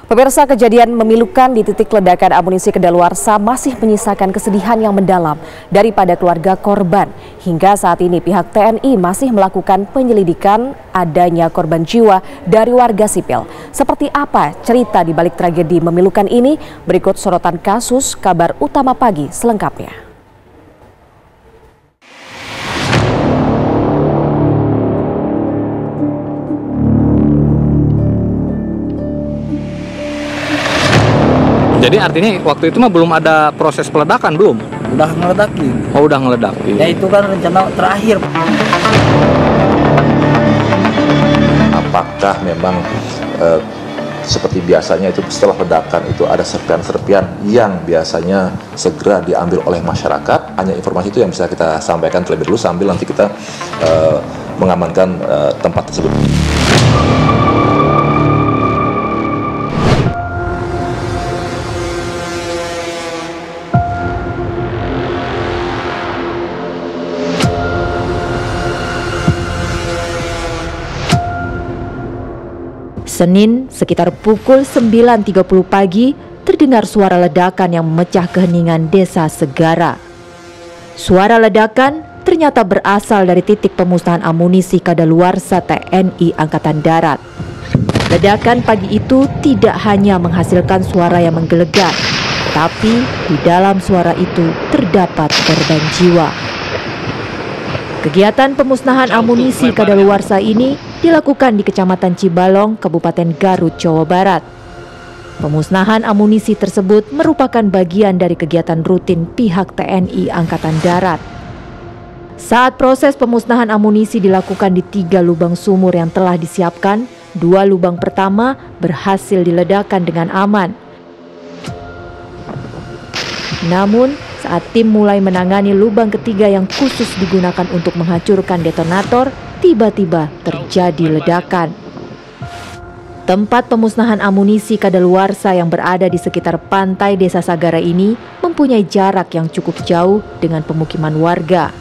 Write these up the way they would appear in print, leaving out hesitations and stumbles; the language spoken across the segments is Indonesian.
Pemirsa, kejadian memilukan di titik ledakan amunisi kadaluarsa masih menyisakan kesedihan yang mendalam daripada keluarga korban. Hingga saat ini pihak TNI masih melakukan penyelidikan adanya korban jiwa dari warga sipil. Seperti apa cerita di balik tragedi memilukan ini? Berikut sorotan kasus Kabar Utama Pagi selengkapnya. Jadi artinya waktu itu mah belum ada proses peledakan, belum? Udah ngeledakin. Oh, udah ngeledakin. Ya itu kan rencana terakhir. Apakah memang seperti biasanya itu setelah ledakan itu ada serpian-serpian yang biasanya segera diambil oleh masyarakat? Hanya informasi itu yang bisa kita sampaikan terlebih dulu sambil nanti kita mengamankan tempat tersebut. Senin sekitar pukul 9.30 pagi terdengar suara ledakan yang memecah keheningan desa Segara. Suara ledakan ternyata berasal dari titik pemusnahan amunisi kadaluarsa TNI Angkatan Darat. Ledakan pagi itu tidak hanya menghasilkan suara yang menggelegar, tapi di dalam suara itu terdapat korban jiwa. Kegiatan pemusnahan amunisi kadaluarsa ini dilakukan di Kecamatan Cibalong, Kabupaten Garut, Jawa Barat. Pemusnahan amunisi tersebut merupakan bagian dari kegiatan rutin pihak TNI Angkatan Darat. Saat proses pemusnahan amunisi dilakukan di 3 lubang sumur yang telah disiapkan, 2 lubang pertama berhasil diledakkan dengan aman. Namun, saat tim mulai menangani lubang ketiga yang khusus digunakan untuk menghancurkan detonator, tiba-tiba terjadi ledakan. Tempat pemusnahan amunisi kadaluarsa yang berada di sekitar pantai Desa Sagara ini mempunyai jarak yang cukup jauh dengan pemukiman warga.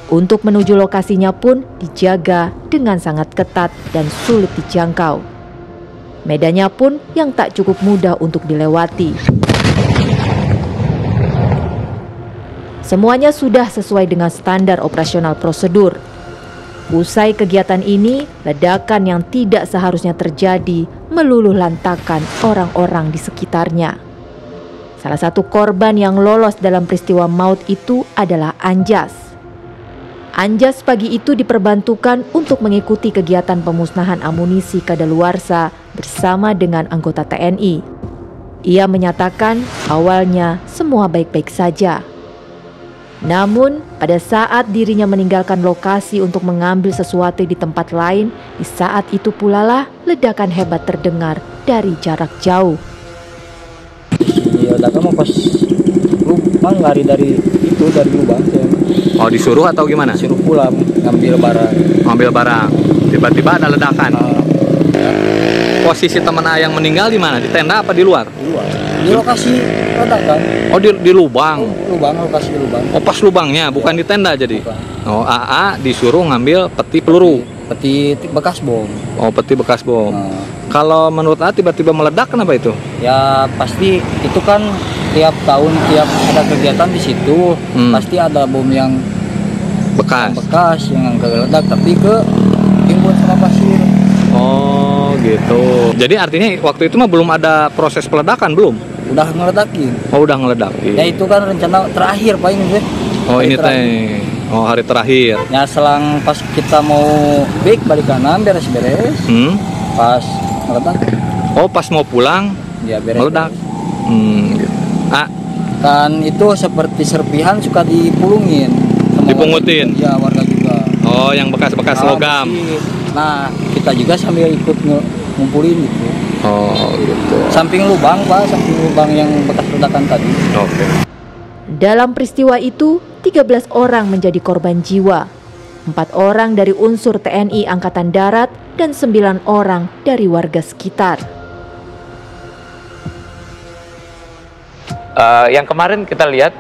Untuk menuju lokasinya pun dijaga dengan sangat ketat dan sulit dijangkau. Medannya pun yang tak cukup mudah untuk dilewati. Semuanya sudah sesuai dengan standar operasional prosedur. Usai kegiatan ini, ledakan yang tidak seharusnya terjadi meluluh lantakan orang-orang di sekitarnya. Salah satu korban yang lolos dalam peristiwa maut itu adalah Anjas. Anjas pagi itu diperbantukan untuk mengikuti kegiatan pemusnahan amunisi kadaluarsa bersama dengan anggota TNI. Ia menyatakan awalnya semua baik-baik saja. Namun, pada saat dirinya meninggalkan lokasi untuk mengambil sesuatu di tempat lain, di saat itu pula lah ledakan hebat terdengar dari jarak jauh. Iya, ledakan mau pas lubang lari dari lubang. Oh, disuruh atau gimana? Disuruh pulang, ngambil barang. Tiba-tiba ada ledakan. Posisi teman A yang meninggal di mana? Di tenda apa di luar? Di luar. Di lokasi ledakan. Oh, di lubang. Lokasi lubang. Oh, pas lubangnya, bukan di tenda jadi. Bukan. Oh, AA disuruh ngambil peti peluru. Peti bekas bom. Oh, peti bekas bom. Nah. Kalau menurut AA tiba-tiba meledak, kenapa itu? Ya pasti itu kan tiap tahun tiap ada kegiatan di situ pasti ada bom yang bekas yang meledak tapi timbun sama pasir. Oh, gitu. Jadi artinya waktu itu mah belum ada proses peledakan, belum? Udah ngeledakin. Oh, udah ngeledakin. Ya itu kan rencana terakhir paling gue. Oh, ini teh. Oh, hari terakhir. Ya selang pas kita mau balik kanan beres-beres. Pas meledak. Oh, pas mau pulang ya beres. Meledak. Gitu. Kan itu seperti serpihan suka dipulungin. Dipungutin. Iya, warga juga. Oh, yang bekas-bekas logam. Nah, kita juga sambil ikut ngumpulin gitu. Oh, gitu. Samping lubang yang bekas ledakan tadi. Oke. Dalam peristiwa itu, 13 orang menjadi korban jiwa. 4 orang dari unsur TNI Angkatan Darat dan 9 orang dari warga sekitar. Yang kemarin kita lihat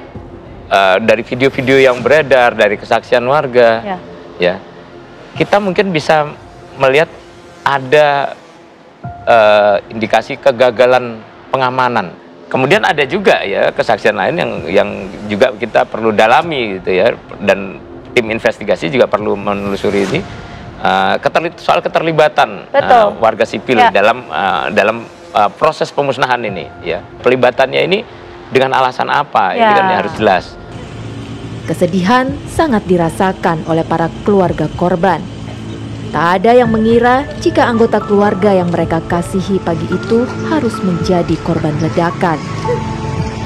dari video-video yang beredar, dari kesaksian warga, ya kita mungkin bisa melihat ada indikasi kegagalan pengamanan. Kemudian ada juga ya kesaksian lain yang juga kita perlu dalami gitu ya, dan tim investigasi juga perlu menelusuri ini soal keterlibatan warga sipil dalam proses pemusnahan ini ya. Pelibatannya ini dengan alasan apa? Ini kan harus jelas. Kesedihan sangat dirasakan oleh para keluarga korban. Tak ada yang mengira jika anggota keluarga yang mereka kasihi pagi itu harus menjadi korban ledakan.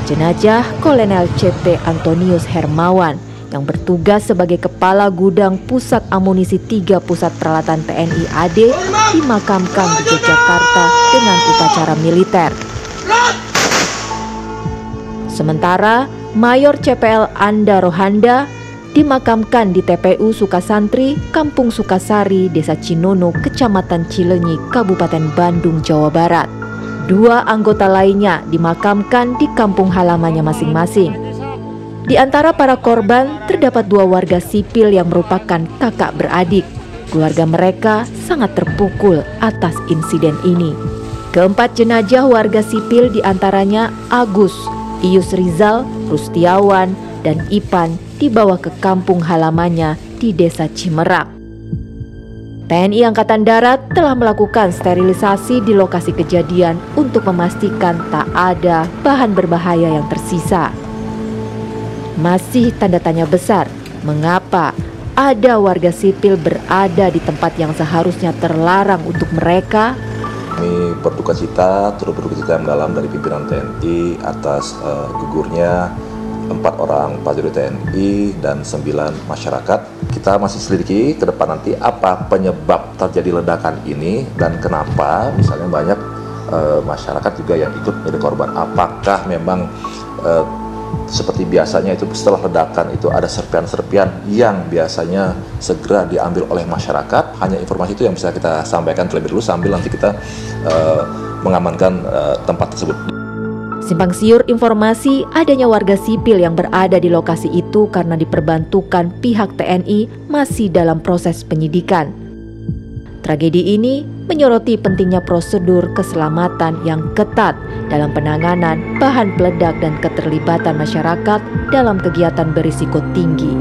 Jenazah Kolonel CP Antonius Hermawan yang bertugas sebagai Kepala Gudang Pusat Amunisi 3 Pusat Peralatan TNI AD dimakamkan di Yogyakarta dengan upacara militer. Sementara Mayor CPL Anda Rohanda dimakamkan di TPU Sukasantri, Kampung Sukasari, Desa Cinono, Kecamatan Cilenyi, Kabupaten Bandung, Jawa Barat. 2 anggota lainnya dimakamkan di kampung halamannya masing-masing. Di antara para korban terdapat 2 warga sipil yang merupakan kakak beradik. Keluarga mereka sangat terpukul atas insiden ini. Keempat jenazah warga sipil diantaranya Agus, Ius Rizal, Rustiawan, dan Ipan dibawa ke kampung halamannya di Desa Cimerak. TNI Angkatan Darat telah melakukan sterilisasi di lokasi kejadian untuk memastikan tak ada bahan berbahaya yang tersisa. Masih tanda tanya besar, mengapa ada warga sipil berada di tempat yang seharusnya terlarang untuk mereka? Kami berduka cita, turut berduka cita yang mendalam dari pimpinan TNI atas gugurnya 4 orang prajurit TNI dan 9 masyarakat. Kita masih selidiki ke depan nanti apa penyebab terjadi ledakan ini dan kenapa misalnya banyak masyarakat juga yang ikut menjadi korban. Apakah memang seperti biasanya itu setelah ledakan itu ada serpian-serpian yang biasanya segera diambil oleh masyarakat. Hanya informasi itu yang bisa kita sampaikan terlebih dulu sambil nanti kita mengamankan tempat tersebut. Simpang siur informasi adanya warga sipil yang berada di lokasi itu karena diperbantukan pihak TNI masih dalam proses penyidikan. Tragedi ini menyoroti pentingnya prosedur keselamatan yang ketat dalam penanganan bahan peledak dan keterlibatan masyarakat dalam kegiatan berisiko tinggi.